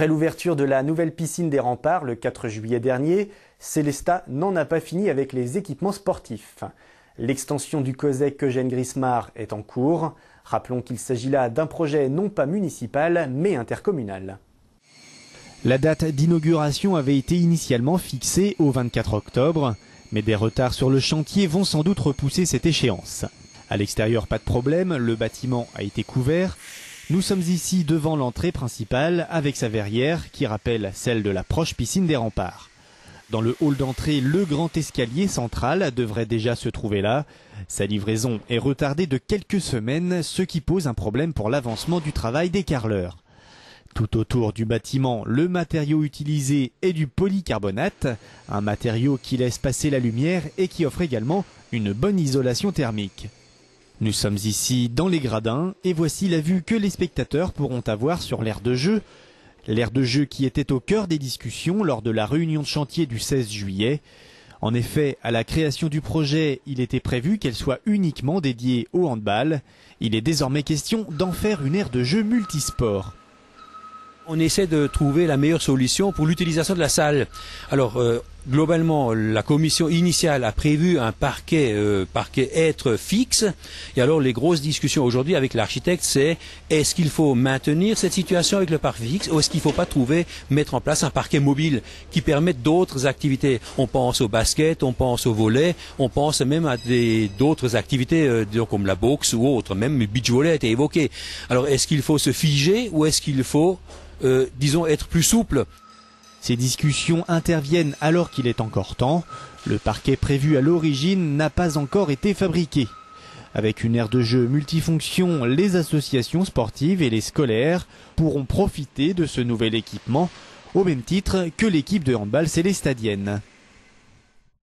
Après l'ouverture de la nouvelle piscine des Remparts le 4 juillet dernier, Sélestat n'en a pas fini avec les équipements sportifs. L'extension du COSEC Eugène Grismar est en cours. Rappelons qu'il s'agit là d'un projet non pas municipal mais intercommunal. La date d'inauguration avait été initialement fixée au 24 octobre, mais des retards sur le chantier vont sans doute repousser cette échéance. À l'extérieur, pas de problème, le bâtiment a été couvert. Nous sommes ici devant l'entrée principale avec sa verrière qui rappelle celle de la proche piscine des Remparts. Dans le hall d'entrée, le grand escalier central devrait déjà se trouver là. Sa livraison est retardée de quelques semaines, ce qui pose un problème pour l'avancement du travail des carreleurs. Tout autour du bâtiment, le matériau utilisé est du polycarbonate, un matériau qui laisse passer la lumière et qui offre également une bonne isolation thermique. Nous sommes ici dans les gradins et voici la vue que les spectateurs pourront avoir sur l'aire de jeu. L'aire de jeu qui était au cœur des discussions lors de la réunion de chantier du 16 juillet. En effet, à la création du projet, il était prévu qu'elle soit uniquement dédiée au handball. Il est désormais question d'en faire une aire de jeu multisport. On essaie de trouver la meilleure solution pour l'utilisation de la salle. Alors, globalement, la commission initiale a prévu un parquet être fixe. Et alors, les grosses discussions aujourd'hui avec l'architecte, c'est est-ce qu'il faut maintenir cette situation avec le parquet fixe ou est-ce qu'il ne faut pas mettre en place un parquet mobile qui permette d'autres activités. On pense au basket, on pense au volley, on pense même à d'autres activités, disons comme la boxe ou autre. Même le beach volley a été évoqué. Alors, est-ce qu'il faut se figer ou est-ce qu'il faut disons être plus souple. Ces discussions interviennent alors qu'il est encore temps. Le parquet prévu à l'origine n'a pas encore été fabriqué. Avec une aire de jeu multifonction, les associations sportives et les scolaires pourront profiter de ce nouvel équipement au même titre que l'équipe de handball célestadienne.